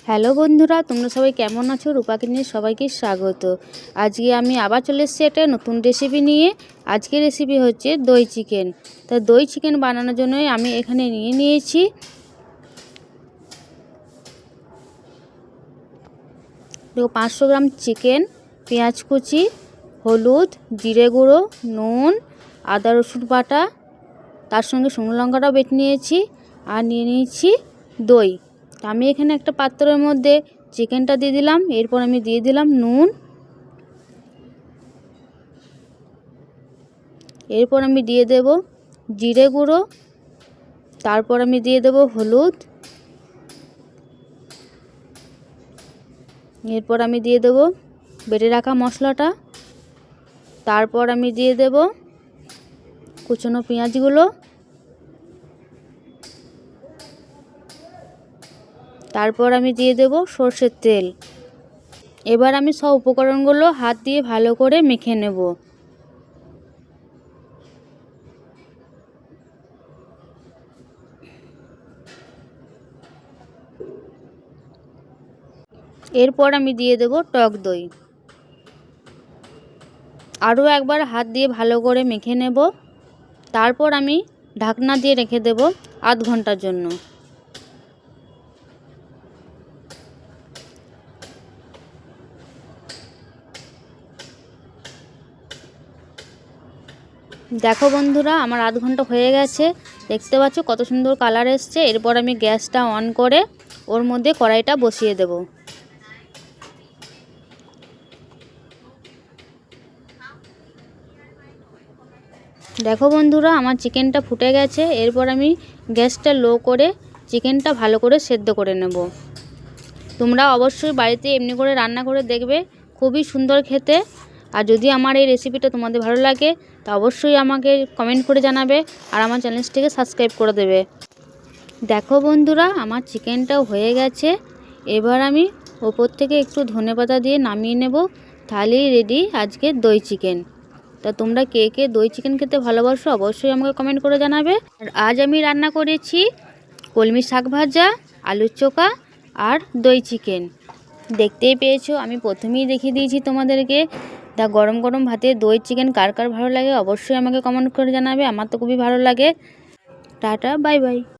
Hello বন্ধুরা, তোমরা সবাই কেমন আছো? রূপা কিচেনে সবাইকে স্বাগত। আজকে আমি আবার চলে এসেছি একটা নতুন রেসিপি নিয়ে। আজকের রেসিপি হচ্ছে দই চিকেন। তা দই চিকেন বানানোর জন্য আমি এখানে নিয়েছি দেখো 500 গ্রাম চিকেন, পেঁয়াজ কুচি, হলুদ, জিরে গুঁড়ো, নুন, আদা রসুন বাটা, তার সঙ্গে শুকনো লঙ্কাটাও বেটে নিয়েছি, আর নিয়ে নিয়েছি দই। আমি এখানে একটা পাত্রের মধ্যে চিকেনটা দিয়ে দিলাম, এরপর আমি দিয়ে দিলাম নুন, এরপর আমি দিয়ে দেব জিরে গুঁড়ো, তারপর আমি দিয়ে দেব হলুদ, এরপর আমি দিয়ে দেব বেটে রাখা মশলাটা, তারপর আমি দিয়ে দেব কুচনো পেঁয়াজগুলো, তারপর আমি দিয়ে দেব সরষের তেল। এবার আমি সব উপকরণগুলো হাত দিয়ে ভালো করে মেখে নেব। এরপর আমি দিয়ে দেব টক দই। আরও একবার হাত দিয়ে ভালো করে মেখে নেব। তারপর আমি ঢাকনা দিয়ে রেখে দেব আধ ঘন্টার জন্য। দেখো বন্ধুরা, আমার আধ ঘন্টা হয়ে গেছে। দেখতে পাচ্ছ কত সুন্দর কালার এসছে। এরপর আমি গ্যাসটা অন করে ওর মধ্যে কড়াইটা বসিয়ে দেব। দেখো বন্ধুরা, আমার চিকেনটা ফুটে গেছে। এরপর আমি গ্যাসটা লো করে চিকেনটা ভালো করে সেদ্ধ করে নেব। তোমরা অবশ্যই বাড়িতে এমনি করে রান্না করে দেখবে, খুবই সুন্দর খেতে। আর যদি আমার এই রেসিপিটা তোমাদের ভালো লাগে তা অবশ্যই আমাকে কমেন্ট করে জানাবে, আর আমার চ্যানেলটিকে সাবস্ক্রাইব করে দেবে। দেখো বন্ধুরা, আমার চিকেনটাও হয়ে গেছে। এবার আমি ওপর থেকে একটু ধনেপাতা দিয়ে নামিয়ে নেব। তাহলেই রেডি আজকের দই চিকেন। তা তোমরা কে কে দই চিকেন খেতে ভালোবাসো অবশ্যই আমাকে কমেন্ট করে জানাবে। আর আজ আমি রান্না করেছি কলমি শাক ভাজা, আলুর চোখা আর দই চিকেন। দেখতেই পেয়েছো, আমি প্রথমেই দেখিয়ে দিয়েছি তোমাদেরকে। তা গরম গরম ভাতে দই চিকেন কার কার ভালো লাগে অবশ্যই আমাকে কমেন্ট করে জানাবে। আমার তো খুবই ভালো লাগে। Tata, bye bye.